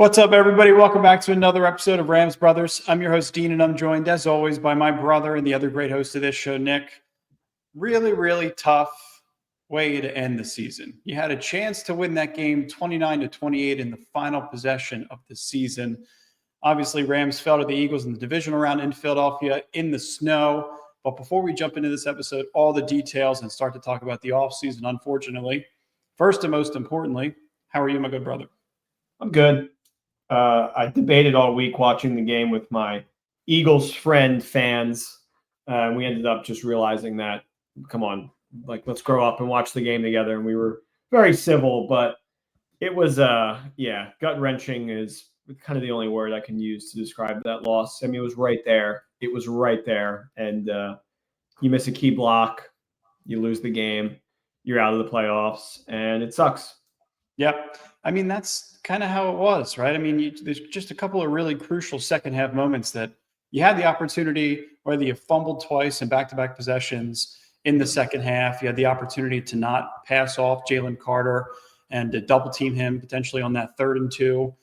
What's up, everybody? Welcome back to another episode of Rams Brothers. I'm your host, Dean, and I'm joined, as always, by my brother and the other great host of this show, Nick. Really tough way to end the season. You had a chance to win that game 29-28 in the final possession of the season. Obviously, Rams fell to the Eagles in the divisional round in Philadelphia in the snow. But before we jump into this episode, all the details and start to talk about the offseason, unfortunately, first and most importantly, how are you, my good brother? I'm good. I debated all week watching the game with my Eagles fans. We ended up just realizing that, come on, let's grow up and watch the game together. And we were very civil, but it was, gut-wrenching is kind of the only word I can use to describe that loss. I mean, it was right there. It was right there. And you miss a key block, you lose the game, you're out of the playoffs, and it sucks. Yep. I mean, that's kind of how it was, right? I mean, there's just a couple of really crucial second half moments that you had the opportunity, whether you fumbled twice in back-to-back possessions in the second half, you had the opportunity to not pass off Jalen Carter and to double team him potentially on that 3rd and 2,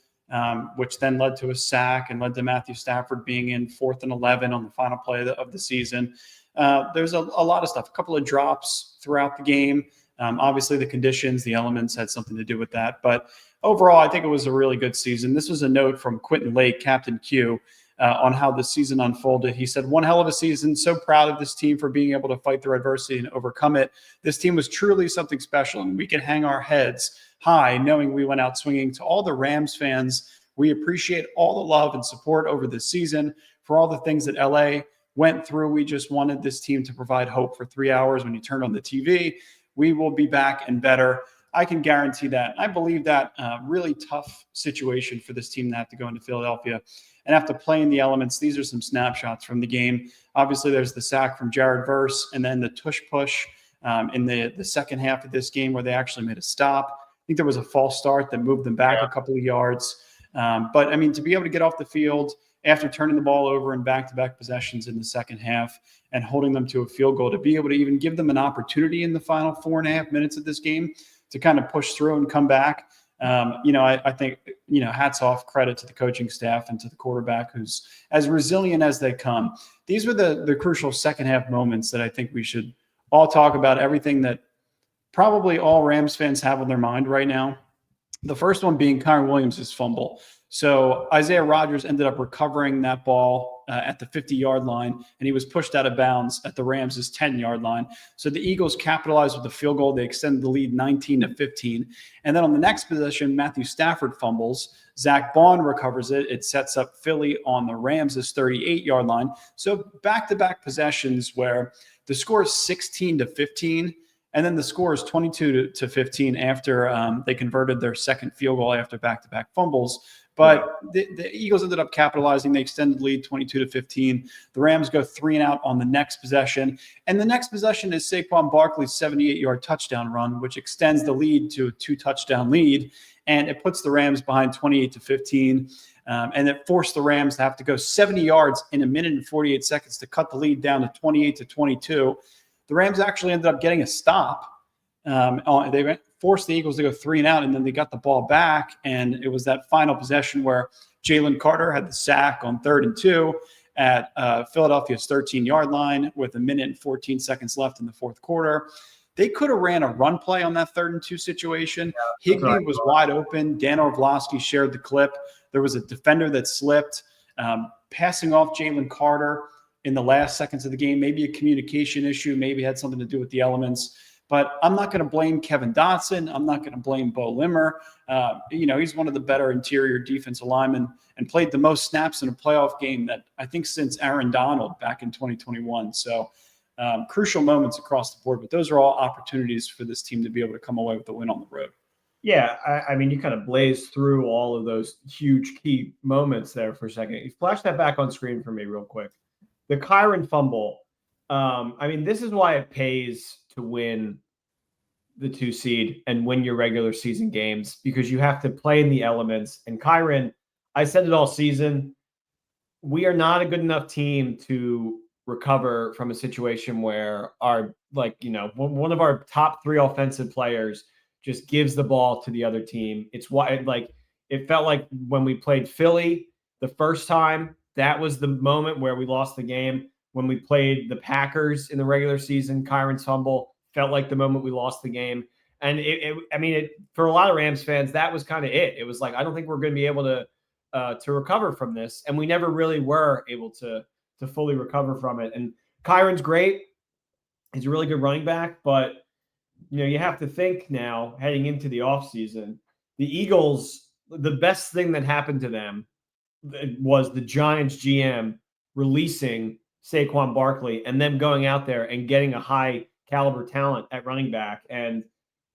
which then led to a sack and led to Matthew Stafford being in 4th and 11 on the final play of the season. There's a lot of stuff, a couple of drops throughout the game. Obviously, the conditions, the elements had something to do with that. But overall, I think it was a really good season. This was a note from Quentin Lake, Captain Q, on how the season unfolded. He said, "One hell of a season. So proud of this team for being able to fight through adversity and overcome it. This team was truly something special, and we can hang our heads high knowing we went out swinging. To all the Rams fans, we appreciate all the love and support over this season. For all the things that LA went through, we just wanted this team to provide hope for 3 hours when you turned on the TV. We will be back and better." I can guarantee that. I believe that really tough situation for this team to have to go into Philadelphia and have to play in the elements. These are some snapshots from the game. Obviously, there's the sack from Jared Verse and then the tush push in the second half of this game where they actually made a stop. I think there was a false start that moved them back a couple of yards. But, I mean, to be able to get off the field after turning the ball over in back-to-back possessions in the second half and holding them to a field goal, to be able to even give them an opportunity in the final 4.5 minutes of this game to kind of push through and come back. I think, hats off, credit to the coaching staff and to the quarterback who's as resilient as they come. These were the crucial second half moments that I think we should all talk about, everything that probably all Rams fans have on their mind right now. The first one being Kyren Williams' fumble. So Isaiah Rodgers ended up recovering that ball at the 50-yard line, and he was pushed out of bounds at the Rams' 10-yard line. So the Eagles capitalized with the field goal. They extended the lead 19-15. And then on the next possession, Matthew Stafford fumbles. Zach Bond recovers it. It sets up Philly on the Rams' 38-yard line. So back-to-back possessions where the score is 16-15. And then the score is 22-15 after they converted their second field goal after back-to-back fumbles. But the Eagles ended up capitalizing. They extended the lead 22-15. The Rams go 3-and-out on the next possession. And the next possession is Saquon Barkley's 78-yard touchdown run, which extends the lead to a 2-touchdown lead. And it puts the Rams behind 28-15. And it forced the Rams to have to go 70 yards in 1 minute and 48 seconds to cut the lead down to 28-22. The Rams actually ended up getting a stop. They forced the Eagles to go 3-and-out, and then they got the ball back. And it was that final possession where Jalen Carter had the sack on 3rd and 2 at Philadelphia's 13-yard line with 1 minute and 14 seconds left in the fourth quarter. They could have ran a run play on that 3rd and 2 situation. Higbee was wide open. Dan Orlovsky shared the clip. There was a defender that slipped, passing off Jalen Carter in the last seconds of the game, maybe a communication issue, maybe had something to do with the elements. But I'm not going to blame Kevin Dotson. I'm not going to blame Bo Limmer. He's one of the better interior defensive linemen and played the most snaps in a playoff game that I think since Aaron Donald back in 2021. So crucial moments across the board. But those are all opportunities for this team to be able to come away with a win on the road. Yeah, I mean, you kind of blazed through all of those huge key moments there for a second. You flash that back on screen for me real quick. The Kyren fumble. This is why it pays to win the 2 seed and win your regular season games, because you have to play in the elements. And Kyren, I said it all season, we are not a good enough team to recover from a situation where one of our top 3 offensive players just gives the ball to the other team. It's why, It felt like when we played Philly the first time, that was the moment where we lost the game. When we played the Packers in the regular season, Kyron's fumble felt like the moment we lost the game. And for a lot of Rams fans, that was kind of it. It was like, I don't think we're going to be able to recover from this, and we never really were able to fully recover from it. And Kyron's great; he's a really good running back, but you have to think now heading into the offseason, the Eagles, the best thing that happened to them was the Giants GM releasing Saquon Barkley and them going out there and getting a high caliber talent at running back. And,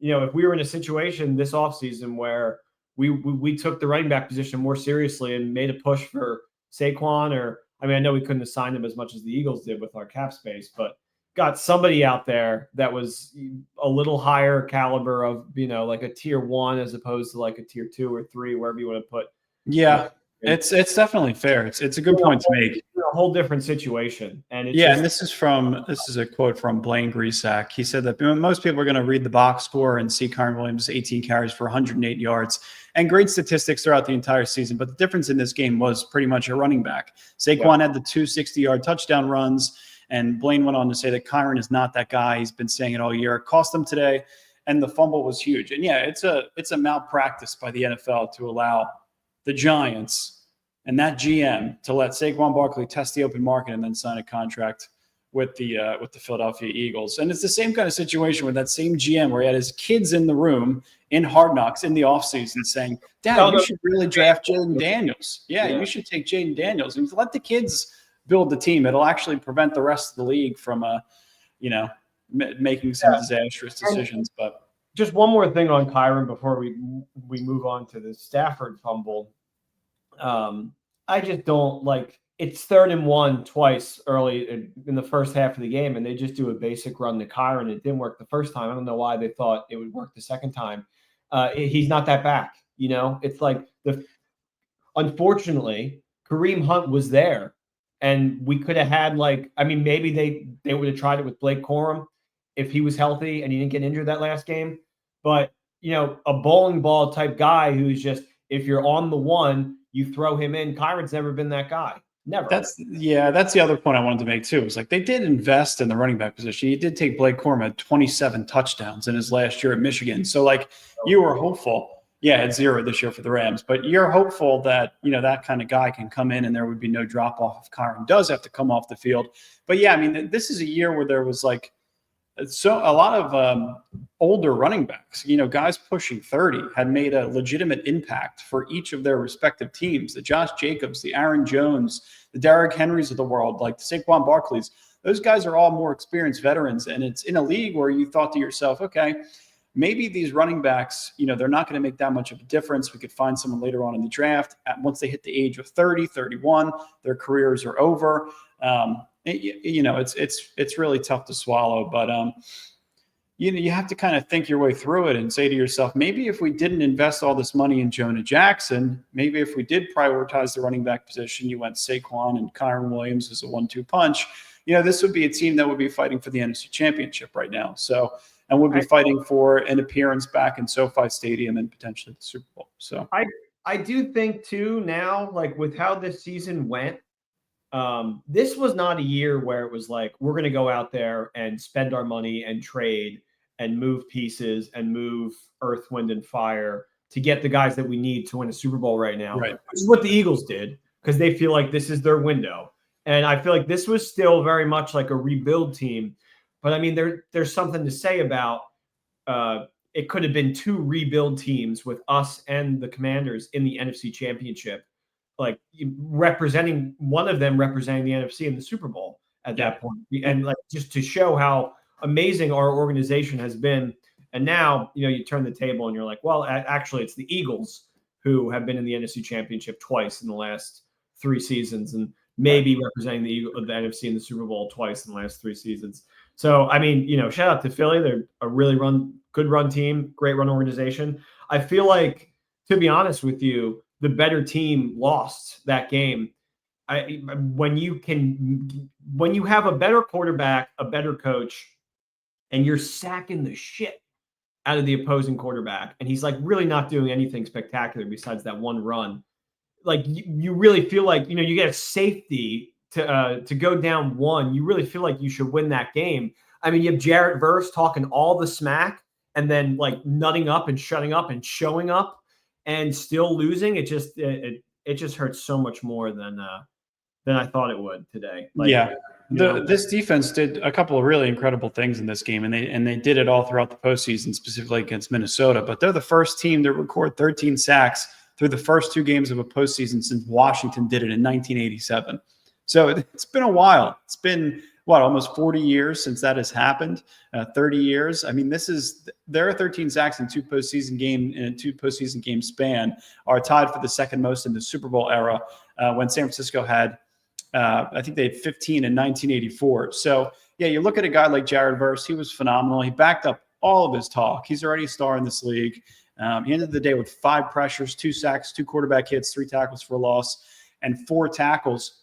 if we were in a situation this offseason where we took the running back position more seriously and made a push for Saquon, I know we couldn't assign him as much as the Eagles did with our cap space, but got somebody out there that was a little higher caliber of, like a tier 1 as opposed to like a tier 2 or 3, wherever you want to put. Yeah. It's definitely fair. It's a good point to make. A whole different situation. And it's and this is a quote from Blaine Grisack. He said that most people are going to read the box score and see Kyren Williams 18 carries for 108 yards and great statistics throughout the entire season. But the difference in this game was pretty much a running back. Saquon had the 2 60-yard touchdown runs, and Blaine went on to say that Kyren is not that guy. He's been saying it all year. It cost him today, and the fumble was huge. And it's a malpractice by the NFL to allow the Giants and that GM to let Saquon Barkley test the open market and then sign a contract with the Philadelphia Eagles. And it's the same kind of situation with that same GM where he had his kids in the room in Hard Knocks in the offseason saying, Dad, you should really draft Jaden Daniels. Yeah, you should take Jaden Daniels. And let the kids build the team. It'll actually prevent the rest of the league from, making some disastrous decisions. But just one more thing on Kyren before we move on to the Stafford fumble. I just don't like it's 3rd and 1 twice early in the first half of the game, and they just do a basic run to Kyren. It didn't work the first time. I don't know why they thought it would work the second time. He's not that back, It's like unfortunately, Kareem Hunt was there, and we could have had maybe they would have tried it with Blake Corum if he was healthy and he didn't get injured that last game. But a bowling ball type guy who's just, if you're on the one, you throw him in. Kyren's never been that guy. Never. That's the other point I wanted to make too. It was like they did invest in the running back position. He did take Blake Corum at 27 touchdowns in his last year at Michigan. So you were hopeful. Yeah, at 0 this year for the Rams, but you're hopeful that that kind of guy can come in and there would be no drop off if Kyren does have to come off the field. But this is a year where there was a lot of older running backs, guys pushing 30 had made a legitimate impact for each of their respective teams. The Josh Jacobs, the Aaron Jones, the Derrick Henrys of the world, like the Saquon Barkleys. Those guys are all more experienced veterans. And it's in a league where you thought to yourself, okay, maybe these running backs, they're not going to make that much of a difference. We could find someone later on in the draft. Once they hit the age of 30, 31, their careers are over. It's really tough to swallow, but you have to kind of think your way through it and say to yourself, maybe if we didn't invest all this money in Jonah Jackson, maybe if we did prioritize the running back position, you went Saquon and Kyren Williams as a 1-2 punch, this would be a team that would be fighting for the NFC Championship right now. So, and would be fighting for an appearance back in SoFi Stadium and potentially the Super Bowl. So I do think too now, with how this season went, this was not a year where it was like, we're going to go out there and spend our money and trade and move pieces and move earth, wind, and fire to get the guys that we need to win a Super Bowl right now. Right. Which is what the Eagles did because they feel like this is their window. And I feel like this was still very much like a rebuild team. But there's something to say about it could have been 2 rebuild teams with us and the Commanders in the NFC Championship. Representing one of them representing the NFC in the Super Bowl at that point. And just to show how amazing our organization has been. And now, you turn the table and you're like, well, actually it's the Eagles who have been in the NFC Championship twice in the last 3 seasons and maybe representing the NFC in the Super Bowl twice in the last 3 seasons. So, shout out to Philly. They're a really good run team, great run organization. I feel like, to be honest with you, the better team lost that game. When you have a better quarterback, a better coach, and you're sacking the shit out of the opposing quarterback, and he's like really not doing anything spectacular besides that one run. Like you really feel like, you know, you get a safety to go down one. You really feel like you should win that game. I mean, you have Jarrett Verse talking all the smack and then like nutting up and shutting up and showing up and still losing. It just hurts so much more than I thought it would today. Like, Yeah. you know, This defense did a couple of really incredible things in this game, and they did it all throughout the postseason, specifically against Minnesota. But they're the first team to record 13 sacks through the first 2 games of a postseason since Washington did it in 1987. So it's been a while. It's been almost 40 years since that has happened. 30 years. I mean, there are 13 sacks in a 2 postseason game span are tied for the second most in the Super Bowl era, when San Francisco had. I think they had 15 in 1984. So, yeah, you look at a guy like Jared Verse, he was phenomenal. He backed up all of his talk. He's already a star in this league. He ended the day with 5 pressures, 2 sacks, 2 quarterback hits, 3 tackles for loss, and 4 tackles.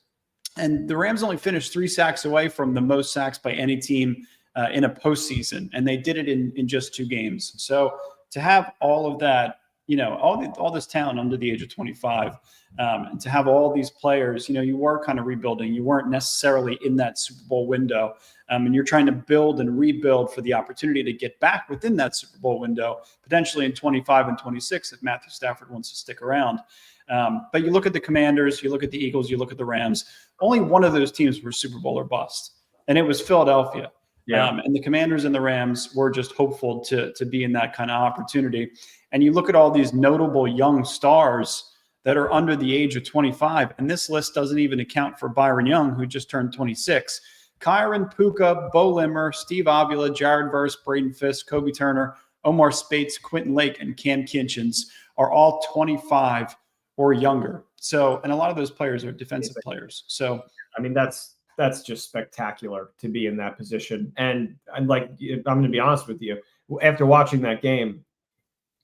And the Rams only finished 3 sacks away from the most sacks by any team in a postseason, and they did it in just 2 games. So to have all of that, you know, all this talent under the age of 25, and to have all these players, you know, you were kind of rebuilding. You weren't necessarily in that Super Bowl window, and you're trying to build and rebuild for the opportunity to get back within that Super Bowl window, potentially in 25 and 26 if Matthew Stafford wants to stick around. But you look at the Commanders, you look at the Eagles, you look at the Rams. Only one of those teams were Super Bowl or bust, and it was Philadelphia. yeah. And the Commanders and the Rams were just hopeful to be in that kind of opportunity. And you look at all these notable young stars that are under the age of 25, and this list doesn't even account for Byron Young, who just turned 26. Kyron, Puka, Bo Limmer, Steve Avila, Jared Verse, Braden Fisk, Kobe Turner, Omar Spates, Quentin Lake, and Cam Kinchins are all 25 or younger. So, and a lot of those players are defensive players. So, I mean, that's just spectacular to be in that position. And like, I'm going to be honest with you, after watching that game,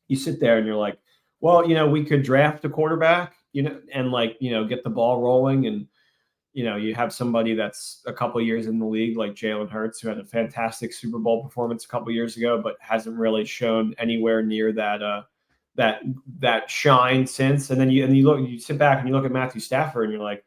you sit there and you're like, well, you know, we could draft a quarterback, you know, and like, you know, get the ball rolling. And, you know, you have somebody that's a couple of years in the league, like Jalen Hurts, who had a fantastic Super Bowl performance a couple of years ago, but hasn't really shown anywhere near that shine since. And then you sit back and you look at Matthew Stafford and you're like,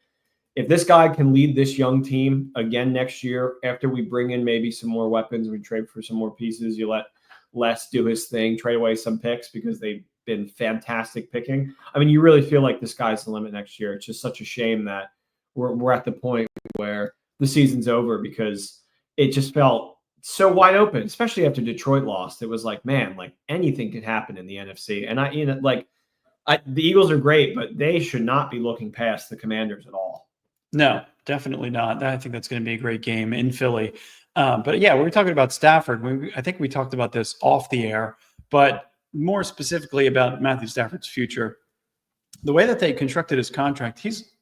if this guy can lead this young team again next year, after we bring in maybe some more weapons, we trade for some more pieces, you let Les do his thing, trade away some picks because they've been fantastic picking. I mean, you really feel like the sky's the limit next year. It's just such a shame that we're at the point where the season's over because it just felt so wide open, especially after Detroit lost. It was like, man, like anything could happen in the NFC. And the Eagles are great, but they should not be looking past the Commanders at all. no, definitely not. I think that's going to be a great game in Philly. But yeah, we were talking about Stafford. I think we talked about this off the air, but more specifically about Matthew Stafford's future. The way that they constructed his contract, he's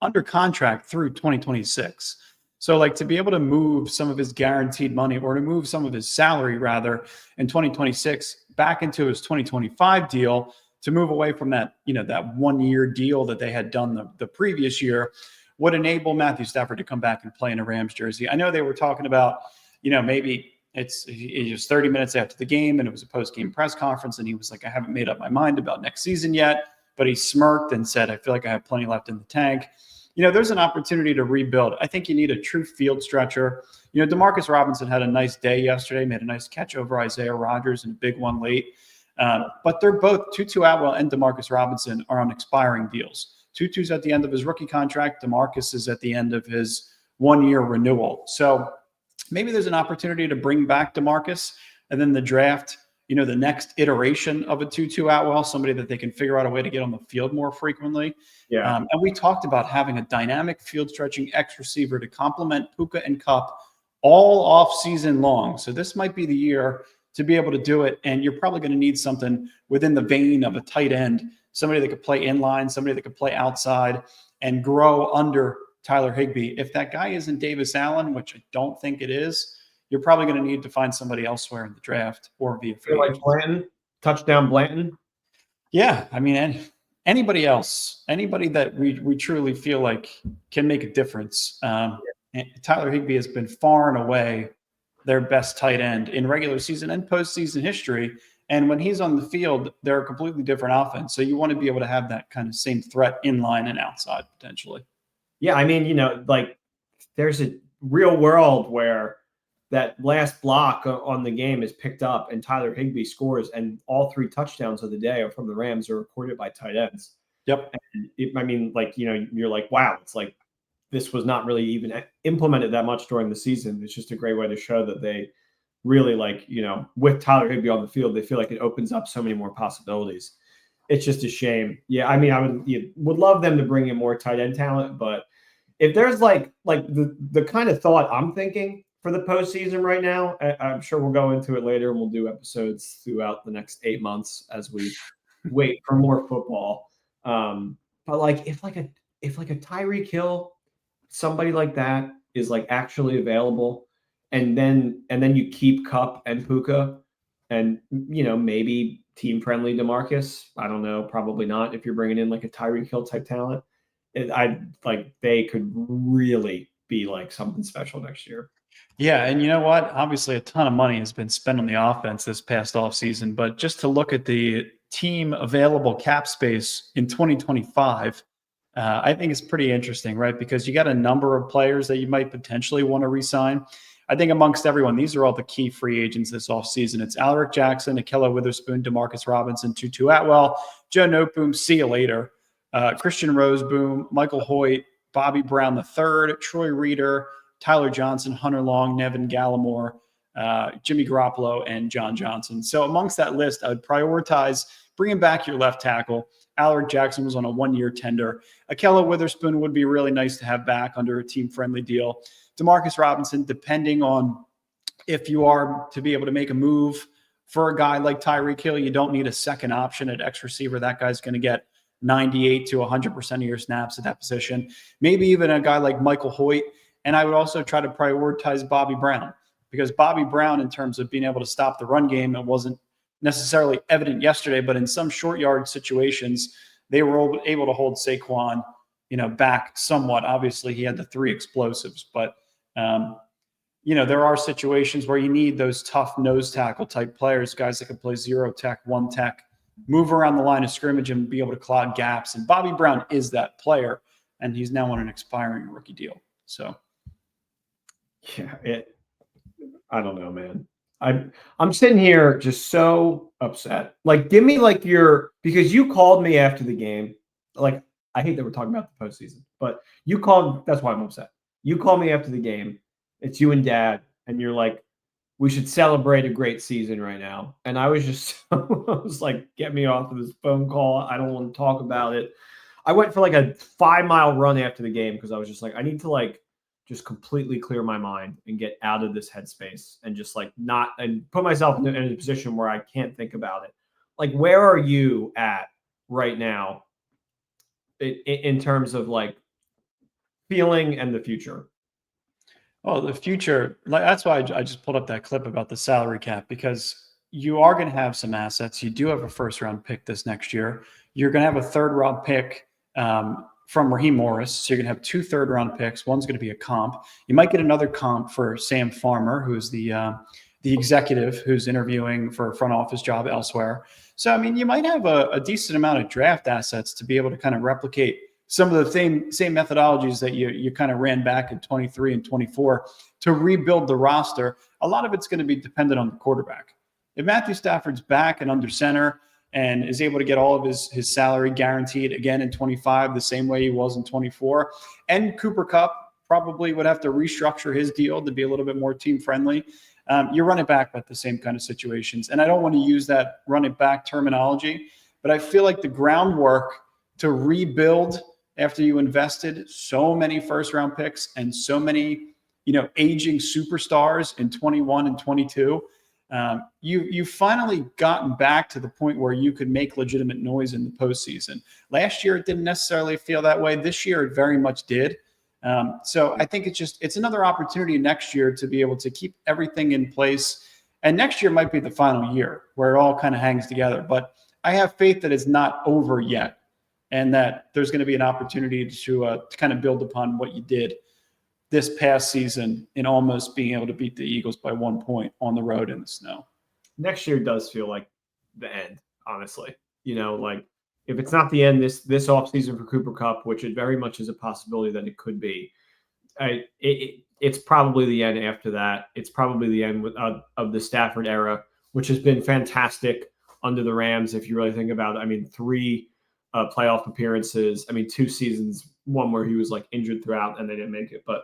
under contract through 2026. So like to be able to move some of his guaranteed money or to move some of his salary rather in 2026 back into his 2025 deal to move away from that, you know, that 1-year deal that they had done the previous year would enable Matthew Stafford to come back and play in a Rams jersey. I know they were talking about, you know, maybe it was 30 minutes after the game and it was a post-game press conference and he was like, I haven't made up my mind about next season yet, but he smirked and said, I feel like I have plenty left in the tank. You know, there's an opportunity to rebuild. I think you need a true field stretcher. You know, Demarcus Robinson had a nice day yesterday, made a nice catch over Isaiah Rodgers and a big one late. But they're both, Tutu Atwell and Demarcus Robinson are on expiring deals. Tutu's at the end of his rookie contract. DeMarcus is at the end of his 1-year renewal. So maybe there's an opportunity to bring back DeMarcus and then the draft, you know, the next iteration of a Tutu Atwell, somebody that they can figure out a way to get on the field more frequently. Yeah. And we talked about having a dynamic field stretching X receiver to complement Puka and Kupp all off season long. So this might be the year to be able to do it. And you're probably going to need something within the vein of a tight end, somebody that could play inline, somebody that could play outside and grow under Tyler Higbee. If that guy isn't Davis Allen, which I don't think it is, you're probably going to need to find somebody elsewhere in the draft or via free like Blanton, touchdown Blanton. Yeah, I mean, anybody else, anybody that we truly feel like can make a difference. Tyler Higbee has been far and away their best tight end in regular season and postseason history. And when he's on the field, they're a completely different offense. So you want to be able to have that kind of same threat in line and outside potentially. Yeah, I mean, like there's a real world where that last block on the game is picked up and Tyler Higbee scores, and all 3 touchdowns of the day from the Rams are recorded by tight ends. Yep. And I mean, like, you're like, wow, it's like this was not really even implemented that much during the season. It's just a great way to show that they really, like, with Tyler Higbee on the field, they feel like it opens up so many more possibilities. It's just a shame. Yeah, I mean, I would love them to bring in more tight end talent, but if there's like the kind of thought I'm thinking for the postseason right now, I'm sure we'll go into it later and we'll do episodes throughout the next 8 months as we wait for more football. But like if like a Tyreek Hill, somebody like that is like actually available, and then you keep Kupp and Puka, and maybe team friendly DeMarcus. I don't know, probably not if you're bringing in like a Tyreek Hill type talent. They could really be like something special next year. Yeah, and you know what? Obviously, a ton of money has been spent on the offense this past offseason, but just to look at the team available cap space in 2025, I think it's pretty interesting, right? Because you got a number of players that you might potentially want to re-sign. I think amongst everyone, these are all the key free agents this offseason. It's Alaric Jackson, Ahkello Witherspoon, Demarcus Robinson, Tutu Atwell, Joe Noteboom, see you later, Christian Roseboom, Michael Hoyt, Bobby Brown III, Troy Reeder, Tyler Johnson, Hunter Long, Nevin Gallimore, Jimmy Garoppolo, and John Johnson. So amongst that list, I would prioritize bringing back your left tackle. Alaric Jackson was on a 1-year tender. Ahkello Witherspoon would be really nice to have back under a team-friendly deal. Demarcus Robinson, depending on if you are to be able to make a move for a guy like Tyreek Hill, you don't need a second option at X receiver. That guy's going to get 98 to 100% of your snaps at that position. Maybe even a guy like Michael Hoyt. And I would also try to prioritize Bobby Brown, because Bobby Brown, in terms of being able to stop the run game, it wasn't necessarily evident yesterday, but in some short yard situations, they were able to hold Saquon, back somewhat. Obviously, he had the 3 explosives, but there are situations where you need those tough nose tackle type players, guys that can play 0 tech, 1 tech, move around the line of scrimmage and be able to clog gaps. And Bobby Brown is that player, and he's now on an expiring rookie deal. So. Yeah, I don't know, man. I'm sitting here just so upset. Like, give me like because you called me after the game. Like, I hate that we're talking about the postseason, but you called. That's why I'm upset. You called me after the game. It's you and Dad, and you're like, we should celebrate a great season right now. And I was just, I was like, get me off of this phone call. I don't want to talk about it. I went for like a 5-mile run after the game because I was just like, I need to like just completely clear my mind and get out of this headspace and just like not and put myself in a position where I can't think about it. Like, where are you at right now in terms of like feeling and the future? Oh, the future. That's why I just pulled up that clip about the salary cap, because you are going to have some assets. You do have a first-round pick this next year. You're going to have a third-round pick from Raheem Morris. So you're going to have 2 third-round picks. One's going to be a comp. You might get another comp for Sam Farmer, who's the executive who's interviewing for a front office job elsewhere. So, I mean, you might have a decent amount of draft assets to be able to kind of replicate some of the same methodologies that you kind of ran back in 23 and 24 to rebuild the roster. A lot of it's going to be dependent on the quarterback. If Matthew Stafford's back and under center and is able to get all of his salary guaranteed again in 25, the same way he was in 24, and Cooper Kupp probably would have to restructure his deal to be a little bit more team friendly. You run it back at the same kind of situations. And I don't want to use that run it back terminology, but I feel like the groundwork to rebuild after you invested so many first round picks and so many, aging superstars in 21 and 22, you've finally gotten back to the point where you could make legitimate noise in the postseason. Last year, it didn't necessarily feel that way. This year, it very much did. So I think it's another opportunity next year to be able to keep everything in place. And next year might be the final year where it all kind of hangs together. But I have faith that it's not over yet, and that there's going to be an opportunity to kind of build upon what you did this past season in almost being able to beat the Eagles by 1 point on the road in the snow. Next year does feel like the end, honestly. Like if it's not the end this offseason for Cooper Kupp, which it very much is a possibility that it could be, it's probably the end after that. It's probably the end of the Stafford era, which has been fantastic under the Rams. If you really think about it, I mean, 3 playoff appearances. I mean, 2 seasons, one where he was like injured throughout and they didn't make it. But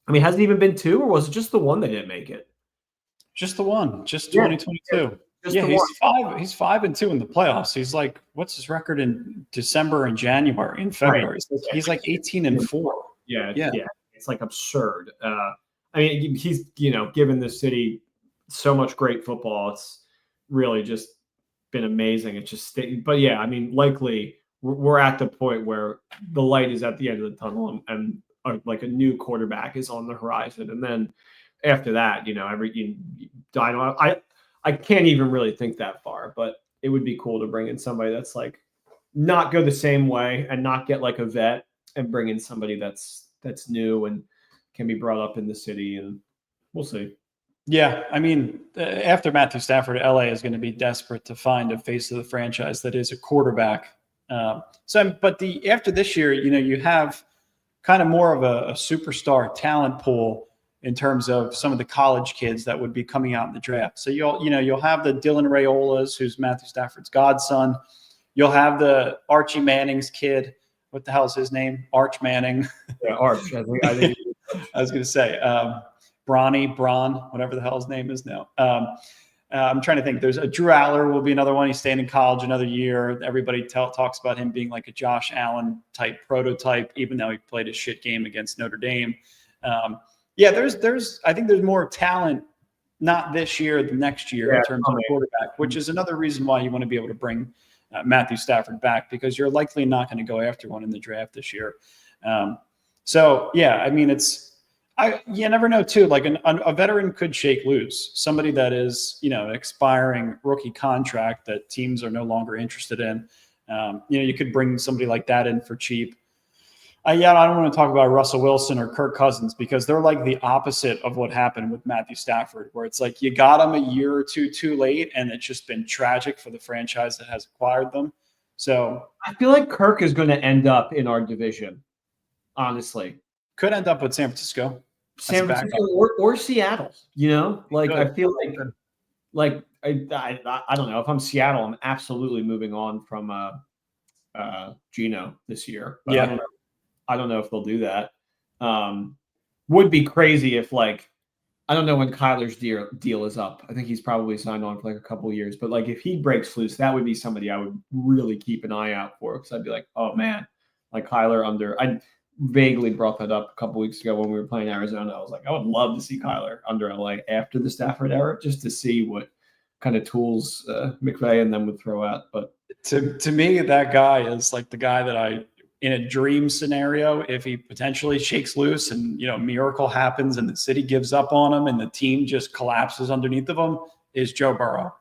I mean, hasn't it even been 2, or was it just the one they didn't make it? Just the one, just 2022. Yeah, he's 5-2 in the playoffs. He's like, what's his record in December and January and February? Right. He's like 18-4. Yeah. It's like absurd. I mean, he's given the city so much great football. It's really just been amazing. It's just, but yeah, I mean, likely we're at the point where the light is at the end of the tunnel, and like a new quarterback is on the horizon, and then after that, I can't even really think that far, but it would be cool to bring in somebody that's like not go the same way and not get like a vet, and bring in somebody that's new and can be brought up in the city, and we'll see. Yeah, I mean, after Matthew Stafford, LA is going to be desperate to find a face of the franchise that is a quarterback. But after this year, you have kind of more of a superstar talent pool in terms of some of the college kids that would be coming out in the draft. So you'll have the Dylan Raiolas, who's Matthew Stafford's godson. You'll have the Archie Manning's kid. What the hell is his name? Arch Manning. Yeah, Arch. I think I was going to say Braun, whatever the hell his name is now. I'm trying to think. There's a Drew Aller will be another one. He's staying in college another year. Everybody talks about him being like a Josh Allen type prototype, even though he played a shit game against Notre Dame. I think there's more talent, not this year, the next year in terms of quarterback, which is another reason why you want to be able to bring Matthew Stafford back, because you're likely not going to go after one in the draft this year. I mean, you never know too. Like a veteran could shake loose, somebody that is, an expiring rookie contract that teams are no longer interested in. You could bring somebody like that in for cheap. I don't want to talk about Russell Wilson or Kirk Cousins, because they're like the opposite of what happened with Matthew Stafford, where it's like you got him a year or two too late, and it's just been tragic for the franchise that has acquired them. So I feel like Kirk is going to end up in our division, honestly. Could end up with San Francisco. San Francisco or Seattle, I feel like I don't know. If I'm Seattle, I'm absolutely moving on from Geno this year. But yeah. I don't know if they'll do that. Would be crazy if I don't know when Kyler's deal is up. I think he's probably signed on for like a couple of years. But if he breaks loose, that would be somebody I would really keep an eye out for, because I'd be like, oh man, like Kyler under. I vaguely brought that up a couple weeks ago when we were playing Arizona. I was like, I would love to see Kyler under LA after the Stafford era, just to see what kind of tools McVay and them would throw out. But to me, that guy is like the guy that in a dream scenario, if he potentially shakes loose and miracle happens and the city gives up on him and the team just collapses underneath of him, is Joe Burrow.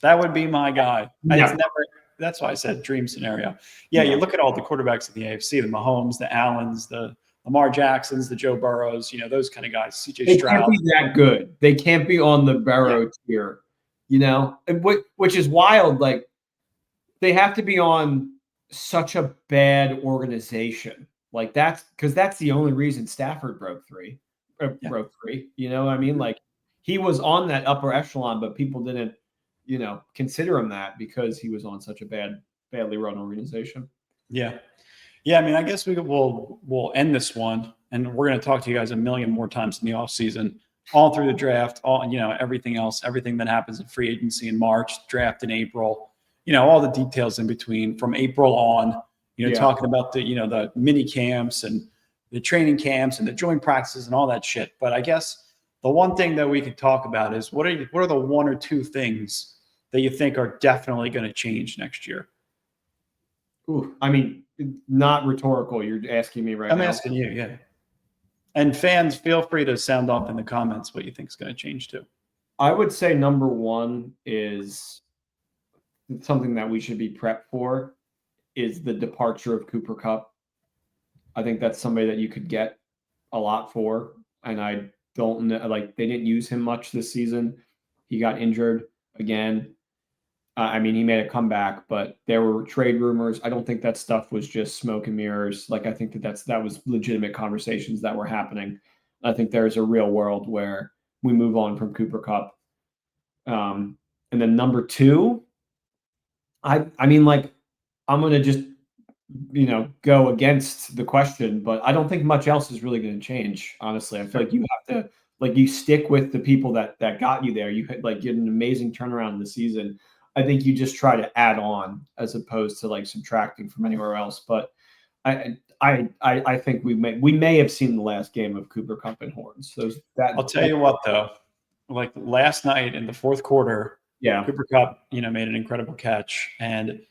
That would be my guy. Yeah. That's why I said dream scenario. Yeah, you look at all the quarterbacks in the AFC, the Mahomes, the Allens, the Lamar Jacksons, the Joe Burrows, those kind of guys. CJ Stroud. They can't be that good. They can't be on the Burrow tier, which is wild. Like, they have to be on such a bad organization. Like, that's the only reason Stafford broke three. You know what I mean? Like, he was on that upper echelon, but people didn't consider him that because he was on such a badly run organization. Yeah. I mean, I guess we'll end this one, and we're going to talk to you guys a million more times in the off season, all through the draft, everything else, everything that happens in free agency in March, draft in April, all the details in between from April on, talking about the mini camps and the training camps and the joint practices and all that shit. But I guess the one thing that we could talk about is what are the one or two things that you think are definitely going to change next year? Ooh, I mean, not rhetorical. You're asking me right now. I'm asking you, yeah. And fans, feel free to sound off in the comments what you think is going to change too. I would say number one is something that we should be prepped for is the departure of Cooper Kupp. I think that's somebody that you could get a lot for, and I don't know, like they didn't use him much this season. He got injured again. I mean, he made a comeback, but there were trade rumors. I don't think that stuff was just smoke and mirrors. Like I think that was legitimate conversations that were happening. I think there's a real world where we move on from Cooper Kupp. And then number 2, I mean, like I'm gonna just go against the question, but I don't think much else is really going to change. Honestly, I feel like you have to you stick with the people that got you there. You get an amazing turnaround in the season. I think you just try to add on as opposed to subtracting from anywhere else. But I think we may have seen the last game of Cooper Kupp and Horns. I'll tell you what though, like last night in the fourth quarter, Cooper Kupp made an incredible catch, and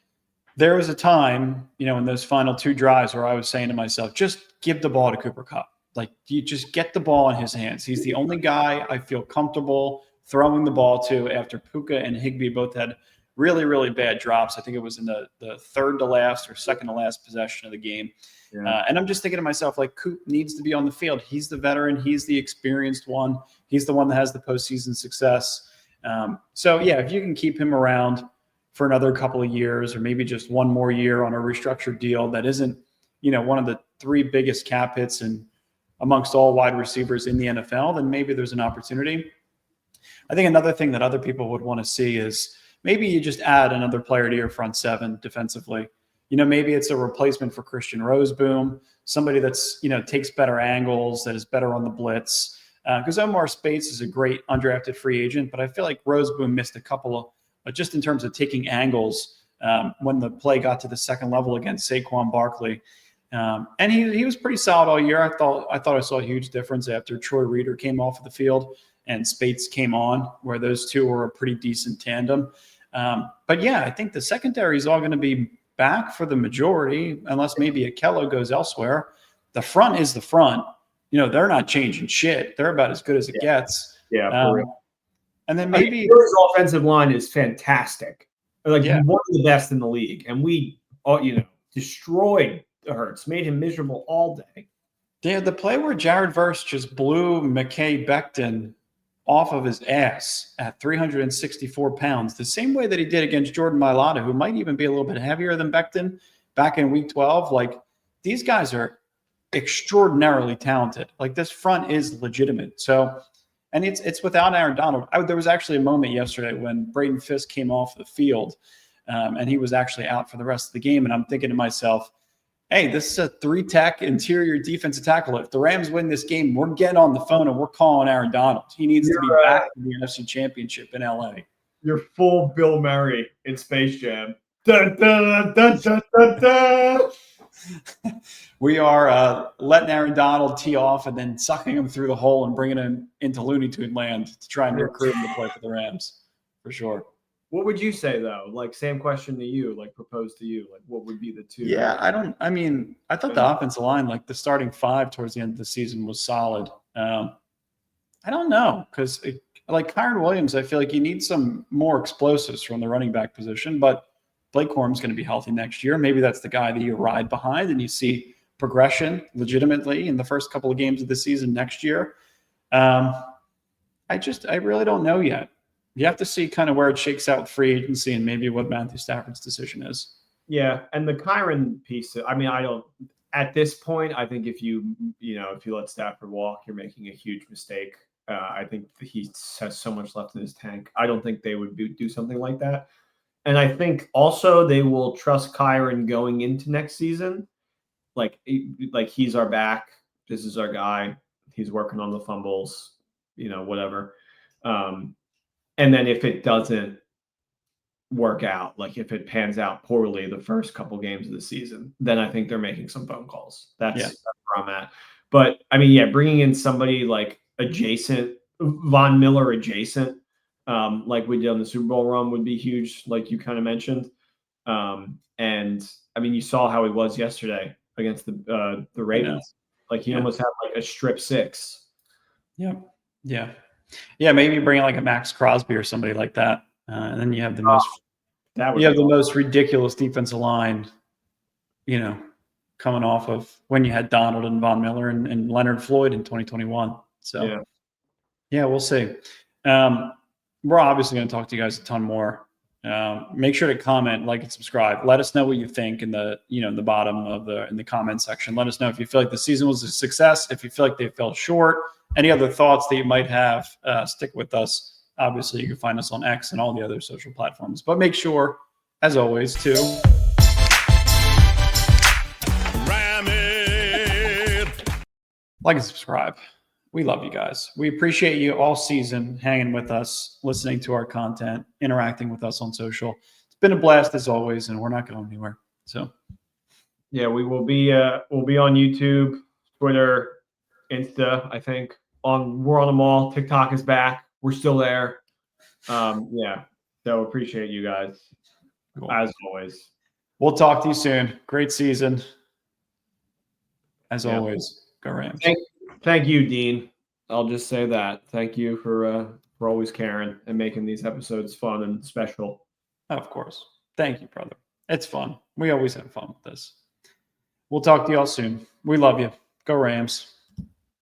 there was a time, in those final 2 drives where I was saying to myself, just give the ball to Cooper Kupp. Like, you just get the ball in his hands. He's the only guy I feel comfortable throwing the ball to after Puka and Higbee both had really, really bad drops. I think it was in the third to last or second to last possession of the game. Yeah. And I'm just thinking to myself, like, Coop needs to be on the field. He's the veteran. He's the experienced one. He's the one that has the postseason success. So, yeah, if you can keep him around for another couple of years or maybe just one more year on a restructured deal that isn't, one of the 3 biggest cap hits and amongst all wide receivers in the NFL, then maybe there's an opportunity. I think another thing that other people would want to see is maybe you just add another player to your front 7 defensively. Maybe it's a replacement for Christian Roseboom, somebody that's, takes better angles, that is better on the blitz. Because Omar Speights is a great undrafted free agent, but I feel like Roseboom missed a couple of, just in terms of taking angles when the play got to the second level against Saquon Barkley. And he was pretty solid all year. I thought I saw a huge difference after Troy Reeder came off of the field and Speights came on, where those 2 were a pretty decent tandem. But yeah, I think the secondary is all going to be back for the majority, unless maybe Akello goes elsewhere. The front is the front. They're not changing shit. They're about as good as it gets. Yeah, for real. And then maybe Steelers' offensive line is fantastic, one of the best in the league, and we, destroyed Hurts, made him miserable all day. Yeah, the play where Jared Verse just blew McKay Becton off of his ass at 364 pounds, the same way that he did against Jordan Mailata, who might even be a little bit heavier than Becton back in Week 12. Like, these guys are extraordinarily talented. Like, this front is legitimate. So. And it's without Aaron Donald. There was actually a moment yesterday when Braden Fisk came off the field, and he was actually out for the rest of the game. And I'm thinking to myself, hey, this is a 3-tech interior defensive tackle. If the Rams win this game, we're getting on the phone and we're calling Aaron Donald. He needs to be back in the NFC Championship in LA. You're full Bill Murray in Space Jam. Dun, dun, dun, dun, dun, dun. We are letting Aaron Donald tee off and then sucking him through the hole and bringing him into Looney Tune land to try and recruit him to play for the Rams, for sure. What would you say, though? Like, same question to you, like proposed to you. Like, what would be the 2? Yeah, I thought the offensive line, like the starting 5 towards the end of the season was solid. I don't know, because like Kyron Williams, I feel like you need some more explosives from the running back position, but Blake Corum's going to be healthy next year. Maybe that's the guy that you ride behind and you see progression legitimately in the first couple of games of the season next year. I really don't know yet. You have to see kind of where it shakes out with free agency and maybe what Matthew Stafford's decision is. Yeah, and the Kyron piece, at this point, I think if you let Stafford walk, you're making a huge mistake. I think he has so much left in his tank. I don't think they would do something like that. And I think also they will trust Kyron going into next season. Like he's our back. This is our guy. He's working on the fumbles, whatever. And then if it doesn't work out, like if it pans out poorly the first couple games of the season, then I think they're making some phone calls. That's where I'm at. But bringing in somebody like adjacent, Von Miller adjacent, like we did on the Super Bowl run would be huge, like you kind of mentioned. And you saw how he was yesterday against the Ravens. Like he almost had like a strip 6. Yeah. Maybe bring in like a Max Crosby or somebody like that, and then you have the most ridiculous defensive line, coming off of when you had Donald and Von Miller and Leonard Floyd in 2021. So, yeah, we'll see. We're obviously going to talk to you guys a ton more. Make sure to comment, like, and subscribe. Let us know what you think in the bottom of in the comment section. Let us know if you feel like the season was a success, if you feel like they fell short, any other thoughts that you might have. Stick with us. Obviously, you can find us on X and all the other social platforms. But make sure, as always, to ram it, like and subscribe. We love you guys. We appreciate you all season hanging with us, listening to our content, interacting with us on social. It's been a blast as always, and we're not going anywhere. So, yeah, we'll be on YouTube, Twitter, Insta. I think we're on them all. TikTok is back. We're still there. Yeah. So appreciate you guys as always. We'll talk to you soon. Great season. As always, go Rams. Thank you, Dean. I'll just say that. Thank you for always caring and making these episodes fun and special. Of course. Thank you, brother. It's fun. We always have fun with this. We'll talk to you all soon. We love you. Go Rams.